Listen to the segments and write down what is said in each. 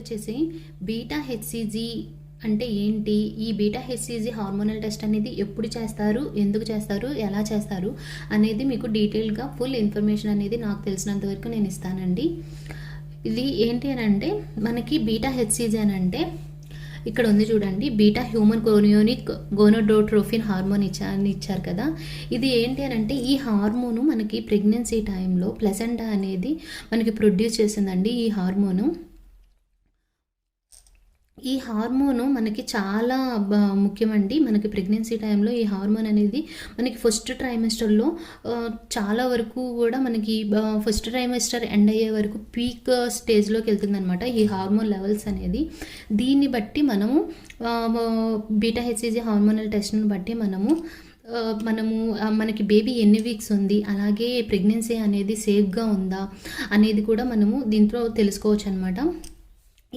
వచ్చేసి beta HCG అంటే ఏంటి, ఈ బీటా హెచ్సిజీ హార్మోనల్ టెస్ట్ అనేది ఎప్పుడు చేస్తారు, ఎందుకు చేస్తారు, ఎలా చేస్తారు అనేది మీకు డీటెయిల్గా ఫుల్ ఇన్ఫర్మేషన్ అనేది నాకు తెలిసినంత వరకు నేను ఇస్తానండి. ఇది ఏంటి అని అంటే మనకి బీటా హెచ్సిజీ అని అంటే ఇక్కడ ఉంది చూడండి, బీటా హ్యూమన్ కోరియోనిక్ గోనోడోట్రోఫిన్ హార్మోన్ ఇచ్చారు కదా. ఇది ఏంటి అని అంటే ఈ హార్మోను మనకి ప్రెగ్నెన్సీ టైంలో ప్లెసెంటా అనేది మనకి ప్రొడ్యూస్ చేసిందండి. ఈ హార్మోను మనకి చాలా ముఖ్యమండి. మనకి ప్రెగ్నెన్సీ టైంలో ఈ హార్మోన్ అనేది మనకి ఫస్ట్ ట్రైమెస్టర్లో చాలా వరకు కూడా మనకి ఫస్ట్ ట్రైమెస్టర్ ఎండ్ అయ్యే వరకు పీక్ స్టేజ్లోకి వెళ్తుందనమాట ఈ హార్మోన్ లెవెల్స్ అనేది. దీన్ని బట్టి మనము బీటా హెచ్సిజీ హార్మోనల్ టెస్ట్ని బట్టి మనకి బేబీ ఎన్ని వీక్స్ ఉంది, అలాగే ప్రెగ్నెన్సీ అనేది సేఫ్గా ఉందా అనేది కూడా మనము దీంట్లో తెలుసుకోవచ్చు అనమాట.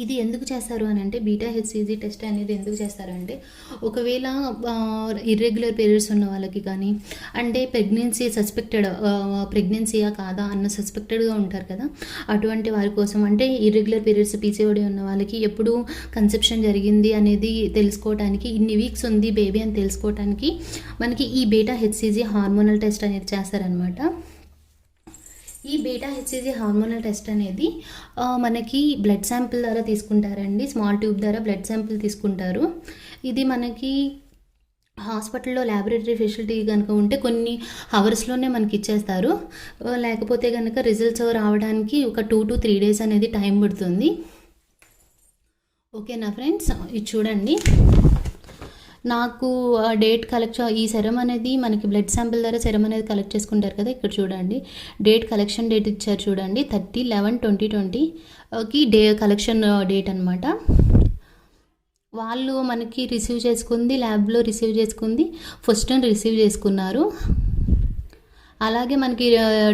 ఇది ఎందుకు చేస్తారు అని అంటే బీటా హెచ్సిజీ టెస్ట్ అనేది ఎందుకు చేస్తారు అంటే ఒకవేళ ఇర్రెగ్యులర్ పీరియడ్స్ ఉన్న వాళ్ళకి కానీ, అంటే సస్పెక్టెడ్ ప్రెగ్నెన్సీయా కాదా అన్న సస్పెక్టెడ్గా ఉంటారు కదా, అటువంటి వారి కోసం, అంటే ఇర్రెగ్యులర్ పీరియడ్స్ పీసీఓడి ఉన్న వాళ్ళకి ఎప్పుడు కన్సెప్షన్ జరిగింది అనేది తెలుసుకోవడానికి, ఇన్ని వీక్స్ ఉంది బేబీ అని తెలుసుకోవడానికి మనకి ఈ బీటా హెచ్సిజీ హార్మోనల్ టెస్ట్ అనేది చేస్తారనమాట. ఈ బీటా హెచ్సిజీ హార్మోనల్ టెస్ట్ అనేది మనకి బ్లడ్ శాంపిల్ ద్వారా తీసుకుంటారండి. స్మాల్ ట్యూబ్ ద్వారా బ్లడ్ శాంపిల్ తీసుకుంటారు. ఇది మనకి హాస్పిటల్లో ల్యాబొరేటరీ ఫెసిలిటీ కనుక ఉంటే కొన్ని అవర్స్లోనే మనకి ఇచ్చేస్తారు. లేకపోతే కనుక రిజల్ట్స్ రావడానికి ఒక 2 to 3 days అనేది టైం పడుతుంది. ఓకేనా ఫ్రెండ్స్, ఇది చూడండి. నాకు డేట్ ఈ సెరమ్ అనేది మనకి బ్లడ్ శాంపిల్ ద్వారా సెరమ్ అనేది కలెక్ట్ చేసుకుంటారు కదా. ఇక్కడ చూడండి కలెక్షన్ డేట్ ఇచ్చారు చూడండి, 30/11/2020కి కలెక్షన్ డేట్ అనమాట. వాళ్ళు మనకి రిసీవ్ చేసుకుంది, ల్యాబ్లో రిసీవ్ చేసుకుంది, ఫస్ట్ రిసీవ్ చేసుకున్నారు. అలాగే మనకి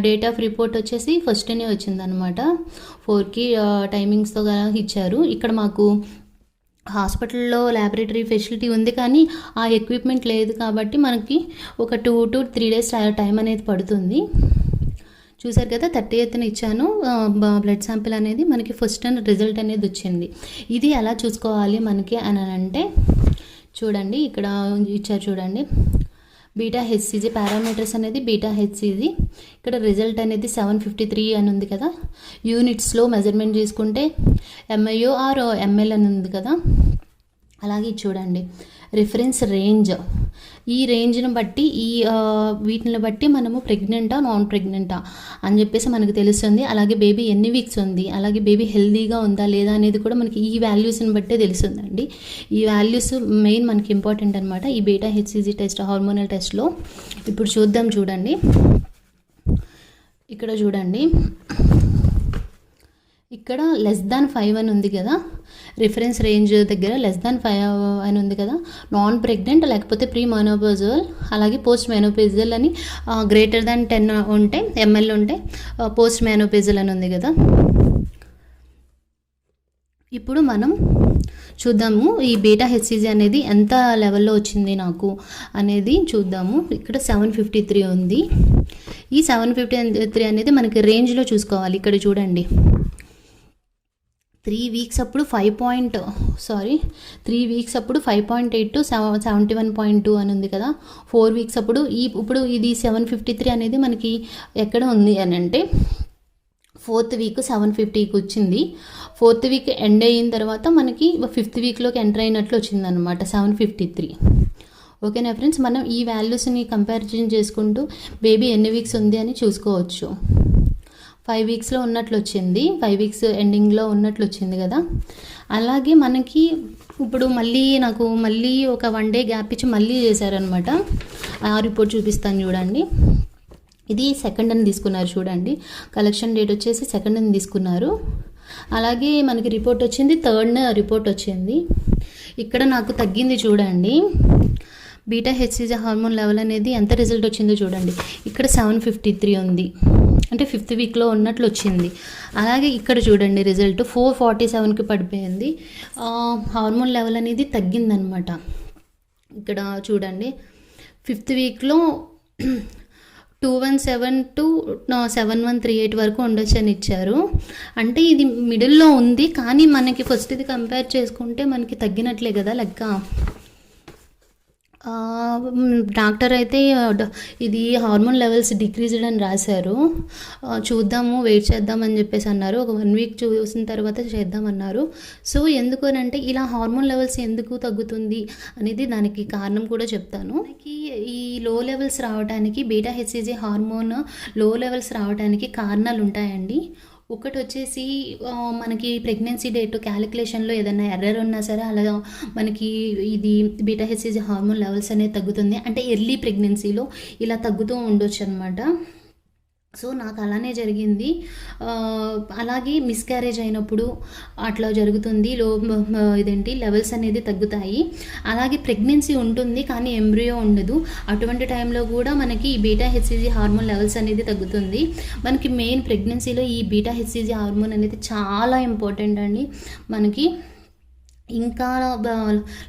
డేట్ ఆఫ్ రిపోర్ట్ వచ్చేసి ఫస్ట్నే వచ్చిందనమాట. 4కి టైమింగ్స్తో ఇచ్చారు. ఇక్కడ మాకు హాస్పిటల్లో ల్యాబొరేటరీ ఫెసిలిటీ ఉంది కానీ ఆ ఎక్విప్మెంట్ లేదు కాబట్టి మనకి ఒక 2 to 3 days టైం అనేది పడుతుంది. చూసారు కదా, 30th ఇచ్చాను బ్లడ్ శాంపిల్ అనేది, మనకి ఫస్ట్ రిజల్ట్ అనేది వచ్చింది. ఇది ఎలా చూసుకోవాలి మనకి అని అంటే చూడండి, ఇక్కడ ఇచ్చారు చూడండి, బీటా హెచ్సిజీ పారామీటర్స్ అనేది బీటా హెచ్సిజీ. ఇక్కడ రిజల్ట్ అనేది 753 అని ఉంది కదా. యూనిట్స్లో మెజర్మెంట్ చేసుకుంటే ఎంఐఓ ఆర్ ఎంఎల్ అని ఉంది కదా. అలాగే చూడండి రిఫరెన్స్ రేంజ్, ఈ రేంజ్ని బట్టి వీటిని బట్టి మనము ప్రెగ్నెంటా నాన్ ప్రెగ్నెంటా అని చెప్పేసి మనకు తెలుస్తుంది. అలాగే బేబీ ఎన్ని వీక్స్ ఉంది, అలాగే బేబీ హెల్దీగా ఉందా లేదా అనేది కూడా మనకి ఈ వాల్యూస్ని బట్టే తెలుస్తుందండి. ఈ వాల్యూస్ మెయిన్ మనకి ఇంపార్టెంట్ అనమాట ఈ బీటా హెచ్సిజీ టెస్ట్ హార్మోనల్ టెస్ట్లో. ఇప్పుడు చూద్దాం చూడండి, ఇక్కడ చూడండి, ఇక్కడ <5 అని ఉంది కదా, రిఫరెన్స్ రేంజ్ దగ్గర <5 అని ఉంది కదా. నాన్ ప్రెగ్నెంట్ లేకపోతే ప్రీ మెనోపాజల్, అలాగే పోస్ట్ మెనోపాజల్ అని <10 ఉంటే ఎంఎల్ ఉంటే పోస్ట్ మెనోపాజల్ అని ఉంది కదా. ఇప్పుడు మనం చూద్దాము ఈ బీటా హెచ్సిజీ అనేది ఎంత లెవెల్లో వచ్చింది నాకు అనేది చూద్దాము. ఇక్కడ 753 ఉంది. ఈ 753 అనేది మనకి రేంజ్లో చూసుకోవాలి. ఇక్కడ చూడండి 3 వీక్స్ అప్పుడు 5.8 to 71.2 అని ఉంది కదా. 4 వీక్స్ అప్పుడు ఇప్పుడు ఇది 753 అనేది మనకి ఎక్కడ ఉంది అని అంటే 4th వీక్ 750కి వచ్చింది. 4th వీక్ ఎండ్ అయిన తర్వాత మనకి 5th వీక్లోకి ఎంటర్ అయినట్లు వచ్చిందనమాట 753. ఓకేనా ఫ్రెండ్స్, మనం ఈ వాల్యూస్ని కంపారిజన్ చేసుకుంటూ బేబీ ఎన్ని వీక్స్ ఉంది అని చూసుకోవచ్చు. 5 వీక్స్లో ఉన్నట్లు వచ్చింది, 5 వీక్స్ ఎండింగ్లో ఉన్నట్లు వచ్చింది కదా. అలాగే మనకి ఇప్పుడు నాకు ఒక 1 day గ్యాప్ ఇచ్చి మళ్ళీ చేశారనమాట. ఆ రిపోర్ట్ చూపిస్తాను చూడండి. ఇది 2nd అని తీసుకున్నారు చూడండి, కలెక్షన్ డేట్ వచ్చేసి 2nd అని తీసుకున్నారు. అలాగే మనకి రిపోర్ట్ వచ్చింది 3rd రిపోర్ట్ వచ్చింది. ఇక్కడ నాకు తగ్గింది చూడండి, బీటా హెచ్సిజీ హార్మోన్ లెవెల్ అనేది ఎంత రిజల్ట్ వచ్చిందో చూడండి. ఇక్కడ 753 ఉంది, అంటే 5th వీక్లో ఉన్నట్లు వచ్చింది. అలాగే ఇక్కడ చూడండి రిజల్ట్ 447కి పడిపోయింది. హార్మోన్ లెవెల్ అనేది తగ్గిందనమాట. ఇక్కడ చూడండి 5th వీక్లో 217 టు 7138 వరకు ఉండొచ్చని ఇచ్చారు. అంటే ఇది మిడిల్‌లో ఉంది. కానీ మనకి ఫస్ట్‌ది కంపేర్ చేసుకుంటే మనకి తగ్గినట్లే కదా లెక్క. డాక్టర్ అయితే ఇది హార్మోన్ లెవెల్స్ డిక్రీజ్డ్ అని రాశారు. చూద్దాము, వెయిట్ చేద్దామని చెప్పేసి అన్నారు. ఒక 1 వీక్ చూసిన తర్వాత చేద్దామన్నారు. సో ఎందుకు అనంటే ఇలా హార్మోన్ లెవెల్స్ ఎందుకు తగ్గుతుంది అనేది దానికి కారణం కూడా చెప్తాను. మనకి ఈ లో లెవెల్స్ రావడానికి బీటా హెచ్సిజీ హార్మోన్ లో లెవెల్స్ రావడానికి కారణాలు ఉంటాయండి. ఒకటి వచ్చేసి మనకి ప్రెగ్నెన్సీ డేట్ క్యాలిక్యులేషన్లో ఏదైనా ఎర్రర్ ఉన్నా సరే అలా మనకి ఇది బీటా హెచ్సిజీ హార్మోన్ లెవెల్స్ అనేది తగ్గుతుంది. అంటే ఎర్లీ ప్రెగ్నెన్సీలో ఇలా తగ్గుతూ ఉండొచ్చు అనమాట. సో నాకు అలానే జరిగింది. అలాగే మిస్క్యారేజ్ అయినప్పుడు అట్లా జరుగుతుంది. ఇదేంటి లెవెల్స్ అనేది తగ్గుతాయి. అలాగే ప్రెగ్నెన్సీ ఉంటుంది కానీ ఎంబ్రియో ఉండదు. అటువంటి టైంలో కూడా మనకి ఈ బీటా హెచ్సిజీ హార్మోన్ లెవెల్స్ అనేది తగ్గుతుంది. మనకి మెయిన్ ప్రెగ్నెన్సీలో ఈ బీటా హెచ్సిజీ హార్మోన్ అనేది చాలా ఇంపార్టెంట్ అండి మనకి. ఇంకా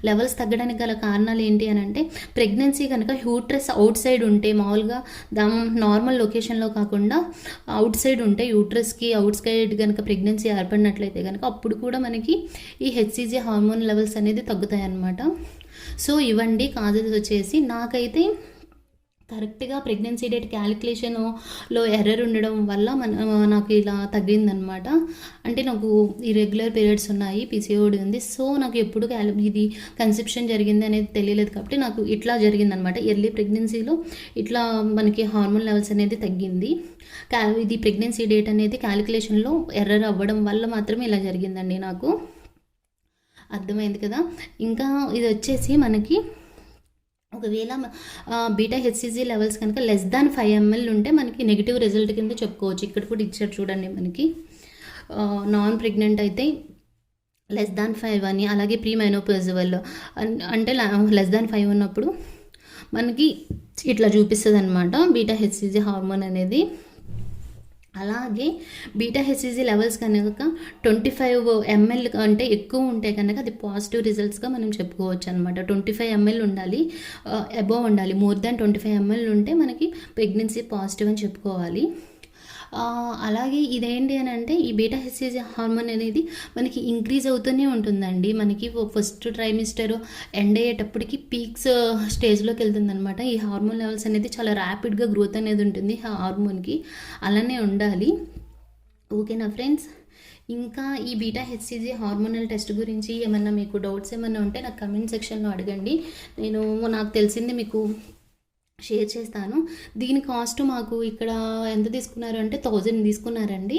లెవెల్స్ తగ్గడానికి గల కారణాలు ఏంటి అని అంటే ప్రెగ్నెన్సీ కనుక యూట్రస్ అవుట్ సైడ్ ఉంటే, మామూలుగా నార్మల్ లొకేషన్లో కాకుండా అవుట్ సైడ్ ఉంటే, యూట్రస్కి అవుట్ సైడ్ కనుక ప్రెగ్నెన్సీ ఏర్పడినట్లయితే కనుక అప్పుడు కూడా మనకి ఈ హెచ్సిజీ హార్మోన్ లెవెల్స్ అనేది తగ్గుతాయి అన్నమాట. సో ఇవండి కాజెస్ వచ్చేసి. నాకైతే కరెక్ట్గా ప్రెగ్నెన్సీ డేట్ క్యాలిక్యులేషన్లో ఎర్రర్ ఉండడం వల్ల నాకు ఇలా తగ్గిందనమాట. అంటే నాకు ఇర్రెగ్యులర్ పీరియడ్స్ ఉన్నాయి, పిసిఓడి ఉంది. సో నాకు ఎప్పుడు ఇది కన్సెప్షన్ జరిగింది అనేది తెలియలేదు కాబట్టి నాకు ఇట్లా జరిగిందనమాట. ఎర్లీ ప్రెగ్నెన్సీలో ఇట్లా మనకి హార్మోన్ లెవెల్స్ అనేది తగ్గింది. ఇది ప్రెగ్నెన్సీ డేట్ అనేది క్యాలిక్యులేషన్లో ఎర్రర్ అవ్వడం వల్ల మాత్రమే ఇలా జరిగిందండి నాకు. అర్థమైంది కదా. ఇంకా ఇది వచ్చేసి మనకి ఒకవేళ బీటా హెచ్సిజీ లెవెల్స్ కనుక <5 ml ఉంటే మనకి నెగిటివ్ రిజల్ట్ కింద చెప్పుకోవచ్చు. ఇక్కడ కూడా ఇచ్చారు చూడండి మనకి. నాన్ ప్రెగ్నెంట్ అయితే <5 అని, అలాగే ప్రీ మెనోపాజల్ అంటే <5 ఉన్నప్పుడు మనకి ఇట్లా చూపిస్తుంది అనమాట బీటా హెచ్సిజీ హార్మోన్ అనేది. అలాగే బీటా హెచ్సిజీ లెవెల్స్ కనుక 25 ml అంటే ఎక్కువ ఉంటే కనుక అది పాజిటివ్ రిజల్ట్స్గా మనం చెప్పుకోవచ్చు అనమాట. 25 ml ఉండాలి, అబోవ్ ఉండాలి. మోర్ దాన్ 25 ml ఉంటే మనకి ప్రెగ్నెన్సీ పాజిటివ్ అని చెప్పుకోవాలి. అలాగే ఇదేంటి అని అంటే ఈ బీటా హెచ్సిజీ హార్మోన్ అనేది మనకి ఇంక్రీజ్ అవుతూనే ఉంటుందండి. మనకి ఫస్ట్ ట్రైమిస్టర్ ఎండ్ అయ్యేటప్పటికి పీక్స్ స్టేజ్లోకి వెళ్తుంది అనమాట. ఈ హార్మోన్ లెవెల్స్ అనేది చాలా ర్యాపిడ్గా గ్రోత్ అనేది ఉంటుంది హార్మోన్కి. అలానే ఉండాలి. ఓకేనా ఫ్రెండ్స్. ఇంకా ఈ బీటా హెచ్సిజీ హార్మోనల్ టెస్ట్ గురించి ఏమన్నా మీకు డౌట్స్ ఏమన్నా ఉంటే నాకు కమెంట్ సెక్షన్లో అడగండి. నాకు తెలిసింది మీకు షేర్ చేస్తాను. దీని కాస్ట్ మాకు ఇక్కడ ఎంత తీసుకున్నారు అంటే 1000 తీసుకున్నారండి.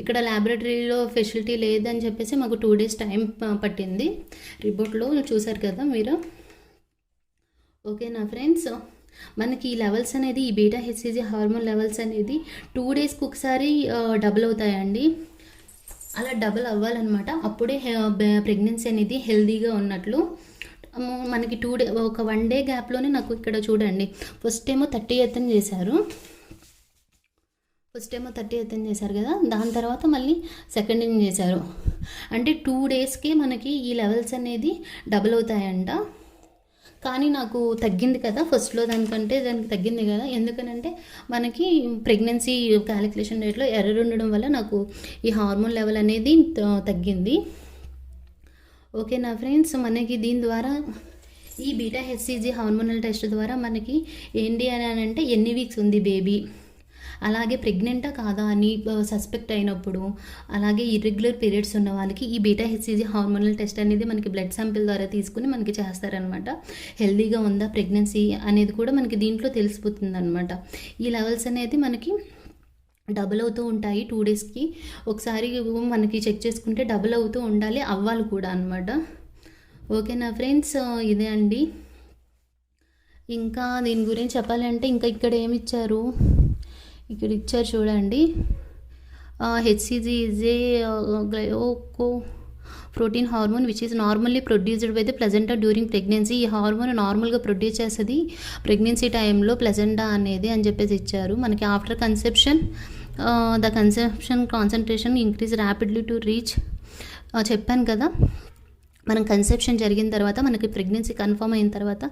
ఇక్కడ ల్యాబొరేటరీలో ఫెసిలిటీ లేదని చెప్పేసి మాకు 2 days టైం పట్టింది. రిపోర్ట్లో చూసారు కదా మీరు. ఓకేనా ఫ్రెండ్స్. మనకి ఈ లెవెల్స్ అనేది ఈ బీటా హెచ్సిజీ హార్మోన్ లెవెల్స్ అనేది 2 daysకి ఒకసారి డబుల్ అవుతాయండి. అలా డబుల్ అవ్వాలన్నమాట. అప్పుడే ప్రెగ్నెన్సీ అనేది హెల్దీగా ఉన్నట్లు. మనకి 2 days ఒక 1 day గ్యాప్లోనే నాకు ఇక్కడ చూడండి ఫస్ట్ ఏమో 30th చేశారు. కదా. దాని తర్వాత మళ్ళీ సెకండ్ చేశారు. అంటే 2 daysకి మనకి ఈ లెవెల్స్ అనేది డబుల్ అవుతాయంట. కానీ నాకు తగ్గింది కదా ఫస్ట్లో దానికి తగ్గింది కదా. ఎందుకనంటే మనకి ప్రెగ్నెన్సీ క్యాలిక్యులేషన్ డేట్లో ఎర్రర్ ఉండడం వల్ల నాకు ఈ హార్మోన్ లెవెల్ అనేది తగ్గింది. ఓకేనా ఫ్రెండ్స్. మనకి దీని ద్వారా ఈ బీటా హెచ్సిజీ హార్మోనల్ టెస్ట్ ద్వారా మనకి ఏంటి అని అంటే ఎన్ని వీక్స్ ఉంది బేబీ, అలాగే ప్రెగ్నెంటా కాదా అని సస్పెక్ట్ అయినప్పుడు, అలాగే ఇర్రెగ్యులర్ పీరియడ్స్ ఉన్న వాళ్ళకి ఈ బీటా హెచ్సిజీ హార్మోనల్ టెస్ట్ అనేది మనకి బ్లడ్ శాంపిల్ ద్వారా తీసుకుని మనకి చేస్తారనమాట. హెల్దీగా ఉందా ప్రెగ్నెన్సీ అనేది కూడా మనకి దీంట్లో తెలిసిపోతుంది అనమాట. ఈ లెవెల్స్ అనేది మనకి డబుల్ అవుతూ ఉంటాయి. 2 daysకి ఒకసారి మనకి చెక్ చేసుకుంటే డబుల్ అవుతూ ఉండాలి, అవ్వాలి కూడా అనమాట. ఓకేనా ఫ్రెండ్స్. ఇదే అండి. ఇంకా దీని గురించి చెప్పాలంటే ఇంకా ఇక్కడ ఏమి ఇచ్చారు, ఇక్కడ ఇచ్చారు చూడండి. HCG is a protein hormone which is normally produced by the placenta during pregnancy. ఈ హార్మోన్ నార్మల్గా ప్రొడ్యూస్ చేస్తుంది ప్రెగ్నెన్సీ టైంలో ప్లెజెంటా అనేది అని చెప్పేసి ఇచ్చారు. మనకి after conception the conception concentration increase rapidly to reach. చెప్పాను కదా మనం కన్సెప్షన్ జరిగిన తర్వాత మనకి ప్రెగ్నెన్సీ కన్ఫర్మ్ అయిన తర్వాత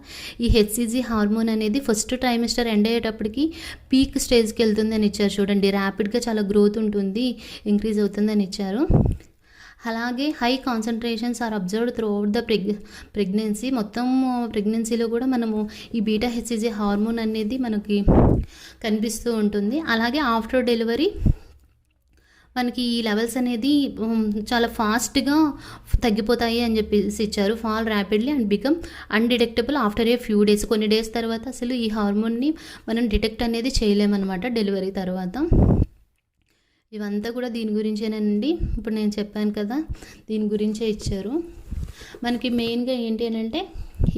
ఈ హెచ్సిజీ హార్మోన్ అనేది ఫస్ట్ ట్రైమిస్టర్ ఎండ్ అయ్యేటప్పటికి పీక్ స్టేజ్కి వెళ్తుంది అని ఇచ్చారు. చూడండి, ర్యాపిడ్గా చాలా గ్రోత్ ఉంటుంది, ఇంక్రీజ్ అవుతుందని ఇచ్చారు. అలాగే high concentrations are observed throughout the pregnancy. మొత్తం ప్రెగ్నెన్సీలో కూడా మనము ఈ బీటా హెచ్సిజీ హార్మోన్ అనేది మనకి కనిపిస్తూ ఉంటుంది. అలాగే ఆఫ్టర్ డెలివరీ మనకి ఈ లెవెల్స్ అనేది చాలా ఫాస్ట్గా తగ్గిపోతాయి అని చెప్పేసి ఇచ్చారు. Fall rapidly and become undetectable after a few days. కొన్ని డేస్ తర్వాత అసలు ఈ హార్మోన్ని మనం డిటెక్ట్ అనేది చేయలేమన్నమాట డెలివరీ తర్వాత. ఇవంతా కూడా దీని గురించేనండి. ఇప్పుడు నేను చెప్పాను కదా, దీని గురించే ఇచ్చారు. మనకి మెయిన్గా ఏంటి అని అంటే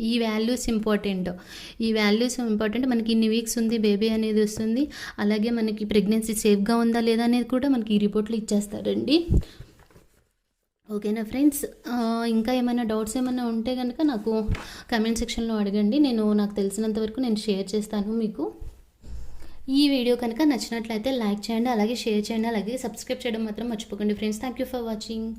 ఈ వాల్యూస్ ఇంపార్టెంట్. మనకి ఇన్ని వీక్స్ ఉంది బేబీ అనేది వస్తుంది, అలాగే మనకి ప్రెగ్నెన్సీ సేఫ్గా ఉందా లేదా అనేది కూడా మనకి ఈ రిపోర్ట్లో ఇచ్చేస్తారండి. ఓకేనా ఫ్రెండ్స్, ఇంకా ఏమైనా డౌట్స్ ఏమైనా ఉంటే కనుక నాకు కమెంట్ సెక్షన్లో అడగండి. నాకు తెలిసినంత వరకు నేను షేర్ చేస్తాను మీకు. ఈ వీడియో కనుక నచ్చినట్లయితే లైక్ చేయండి, అలాగే షేర్ చేయండి, అలాగే సబ్స్క్రైబ్ చేయడం మాత్రం మర్చిపోకండి friends. Thank you for watching.